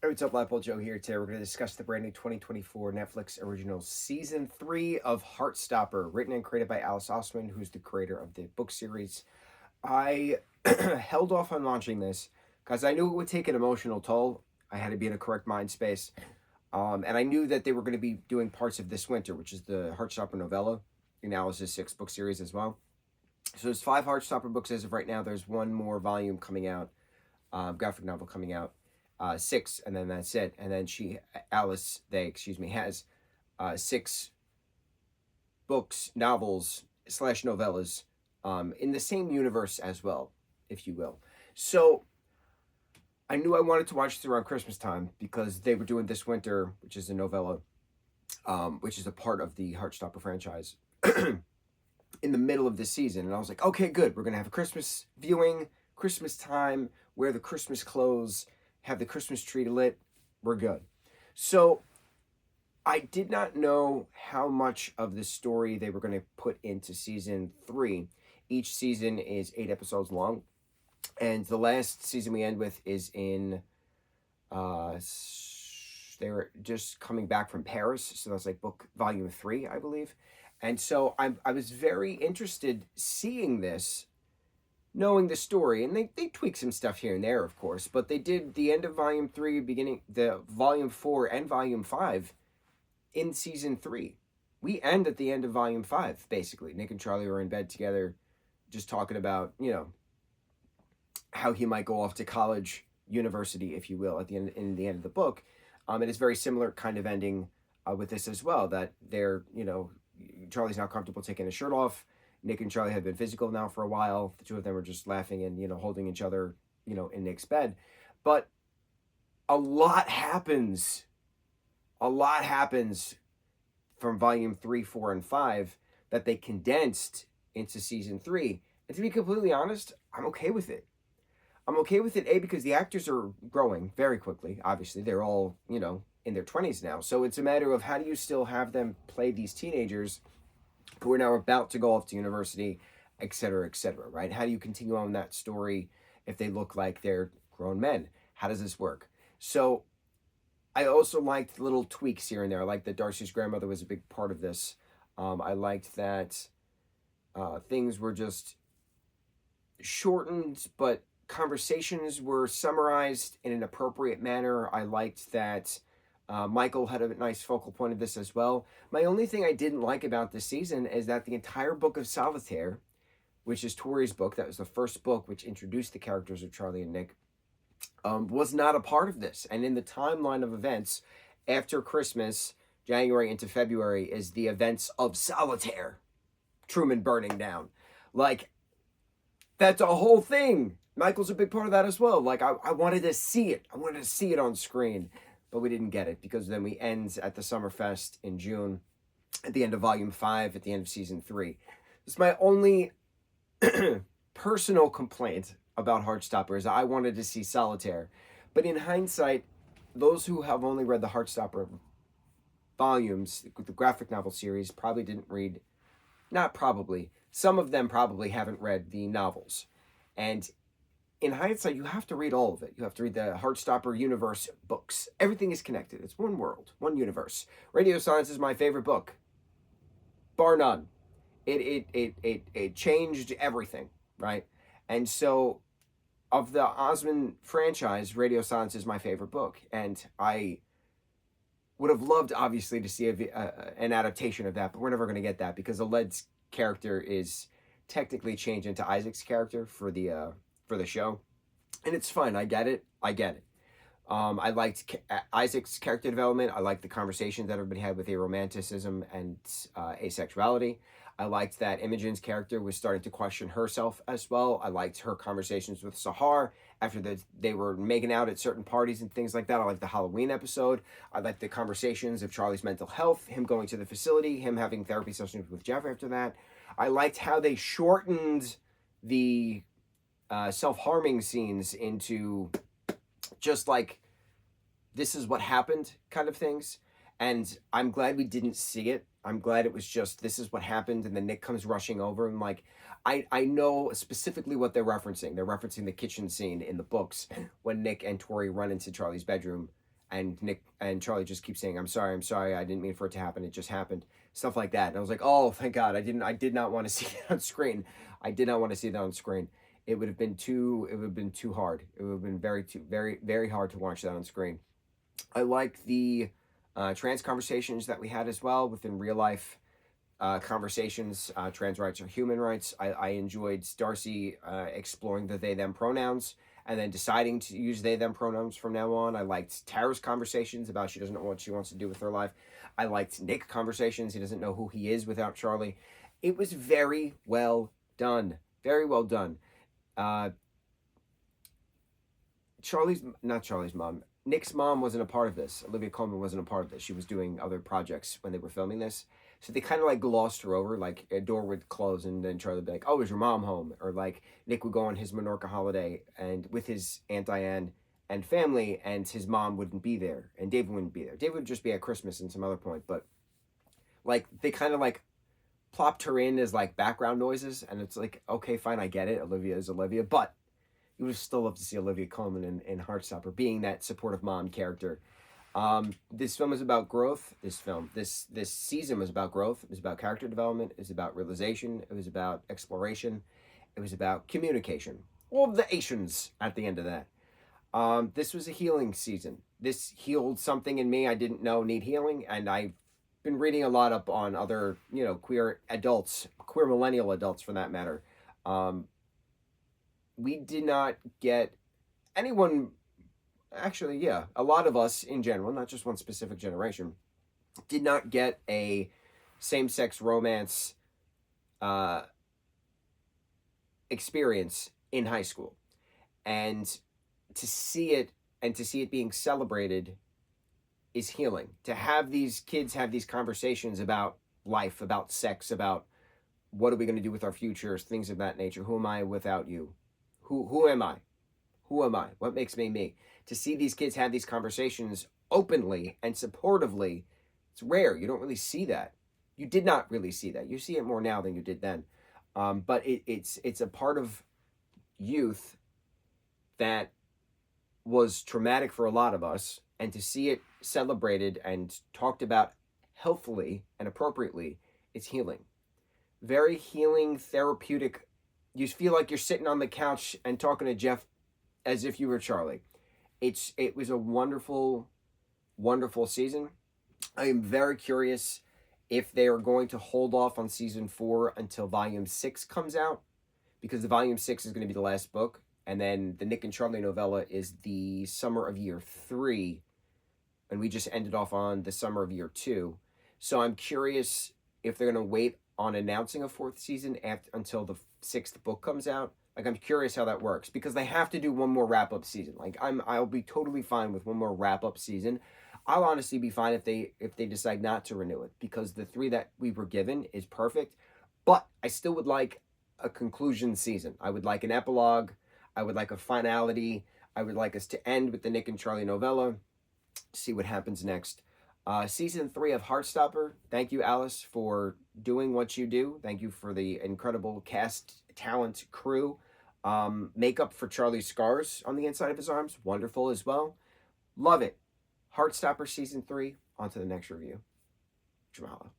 Hey, what's up, lightboltjoe here. Today we're going to discuss the brand new 2024 Netflix original Season 3 of Heartstopper, written and created by Alice Osman, who's the creator of the book series. I held off on launching this because I knew it would take an emotional toll. I had to be in a correct mind space. And I knew that they were going to be doing parts of This Winter, which is the Heartstopper novella, in Alice's 6 book series as well. So there's 5 Heartstopper books as of right now. There's one more volume coming out, graphic novel coming out. 6, and then that's it. And then has 6 books, novels / novellas in the same universe as well, if you will. So I knew I wanted to watch this around Christmas time because they were doing This Winter, which is a novella, which is a part of the Heartstopper franchise, in the middle of this season. And I was like, okay, good. We're going to have a Christmas viewing, Christmas time, wear the Christmas clothes, have the Christmas tree lit, we're good. So I did not know how much of the story they were going to put into season 3. Each season is 8 episodes long, and the last season we end with is in they were just coming back from Paris, so that's like book volume 3, I believe. And so I was very interested seeing this, knowing the story, and they tweak some stuff here and there, of course, but they did the end of volume 3, beginning the volume 4 and volume 5 in season 3. We end at the end of volume 5, basically. Nick and Charlie were in bed together, just talking about, how he might go off to college, university, if you will, at the end, in the end of the book. And it's very similar kind of ending with this as well, that they're, Charlie's not comfortable taking his shirt off. Nick and Charlie have been physical now for a while. The two of them are just laughing and, holding each other, in Nick's bed. But a lot happens. A lot happens from volume 3, 4, and 5 that they condensed into season 3. And to be completely honest, I'm okay with it. I'm okay with it, A, because the actors are growing very quickly. Obviously, they're all, in their 20s now. So it's a matter of how do you still have them play these teenagers who are now about to go off to university, et cetera, right? How do you continue on that story if they look like they're grown men? How does this work? So I also liked little tweaks here and there. I liked that Darcy's grandmother was a big part of this. I liked that things were just shortened, but conversations were summarized in an appropriate manner. I liked that Michael had a nice focal point of this as well. My only thing I didn't like about this season is that the entire book of Solitaire, which is Tori's book, that was the first book which introduced the characters of Charlie and Nick, was not a part of this. And in the timeline of events, after Christmas, January into February, is the events of Solitaire, Truman burning down. Like, that's a whole thing. Michael's a big part of that as well. Like, I wanted to see it. I wanted to see it on screen. But we didn't get it because then we end at the Summerfest in June, at the end of volume 5, at the end of season 3. It's my only personal complaint about Heartstopper is I wanted to see Solitaire. But in hindsight, those who have only read the Heartstopper volumes, the graphic novel series, probably didn't read, not probably, some of them probably haven't read the novels. And in hindsight, you have to read all of it. You have to read the Heartstopper universe books. Everything is connected. It's one world, one universe. Radio Silence is my favorite book, bar none. It changed everything, right? And so, of the Osmond franchise, Radio Silence is my favorite book, and I would have loved, obviously, to see an adaptation of that, but we're never going to get that because Aled's character is technically changed into Isaac's character for the show, and it's fine. I get it. I liked Isaac's character development. I liked the conversations that everybody had with aromanticism and asexuality. I liked that Imogen's character was starting to question herself as well. I liked her conversations with Sahar after they were making out at certain parties and things like that. I liked the Halloween episode. I liked the conversations of Charlie's mental health, him going to the facility, him having therapy sessions with Jeff after that. I liked how they shortened the self-harming scenes into just like, this is what happened kind of things. And I'm glad we didn't see it. I'm glad it was just, this is what happened, and then Nick comes rushing over, and like, I know specifically what they're referencing. They're referencing the kitchen scene in the books when Nick and Tori run into Charlie's bedroom and Nick and Charlie just keep saying, I'm sorry, I didn't mean for it to happen, it just happened," stuff like that. And I was like, oh, thank God, I did not want to see that on screen. I did not want to see that on screen. It would have been too hard. It would have been very hard to watch that on screen. I like the trans conversations that we had as well within real life conversations. Trans rights are human rights. I enjoyed Darcy exploring the they them pronouns and then deciding to use they them pronouns from now on. I liked Tara's conversations about she doesn't know what she wants to do with her life. I liked Nick conversations. He doesn't know who he is without Charlie. It was very well done. Very well done. Not Charlie's mom. Nick's mom wasn't a part of this. Olivia Colman wasn't a part of this. She was doing other projects when they were filming this. So they kind of like glossed her over, like a door would close and then Charlie would be like, "Oh, is your mom home?" Or like Nick would go on his Menorca holiday and with his Aunt Diane and family, and his mom wouldn't be there and David wouldn't be there. David would just be at Christmas and some other point, but like they kind of like plopped her in as like background noises, and it's like, okay, fine, I get it. Olivia is Olivia, but you would still love to see Olivia Colman in Heartstopper being that supportive mom character. This film is about growth. This season was about growth. It was about character development. It was about realization. It was about exploration. It was about communication. All of the Asians at the end of that. This was a healing season. This healed something in me I didn't know need healing, and I've been reading a lot up on other, queer adults, queer millennial adults for that matter. We did not get anyone, actually, yeah, a lot of us in general, not just one specific generation, did not get a same-sex romance experience in high school. And to see it being celebrated is healing. To have these kids have these conversations about life, about sex, about what are we going to do with our futures, things of that nature. Who am I without you? Who am I? Who am I? What makes me me? To see these kids have these conversations openly and supportively, it's rare. You don't really see that. You did not really see that. You see it more now than you did then. But it's a part of youth that was traumatic for a lot of us, and to see it celebrated and talked about healthfully and appropriately, it's healing. Very healing, therapeutic. You feel like you're sitting on the couch and talking to Jeff as if you were Charlie. It was a wonderful, wonderful season. I am very curious if they are going to hold off on season 4 until volume 6 comes out, because the volume 6 is going to be the last book, and then the Nick and Charlie novella is the summer of year 3, and we just ended off on the summer of year 2. So I'm curious if they're going to wait on announcing a 4th season until the 6th book comes out. Like, I'm curious how that works, because they have to do one more wrap-up season. Like, I'll be totally fine with one more wrap-up season. I'll honestly be fine if they decide not to renew it, because the 3 that we were given is perfect. But I still would like a conclusion season. I would like an epilogue. I would like a finality. I would like us to end with the Nick and Charlie novella, see what happens next. Season 3 of Heartstopper. Thank you, Alice, for doing what you do. Thank you for the incredible cast, talent, crew. Makeup for Charlie's scars on the inside of his arms. Wonderful as well. Love it. Heartstopper Season 3. On to the next review. Mahalo.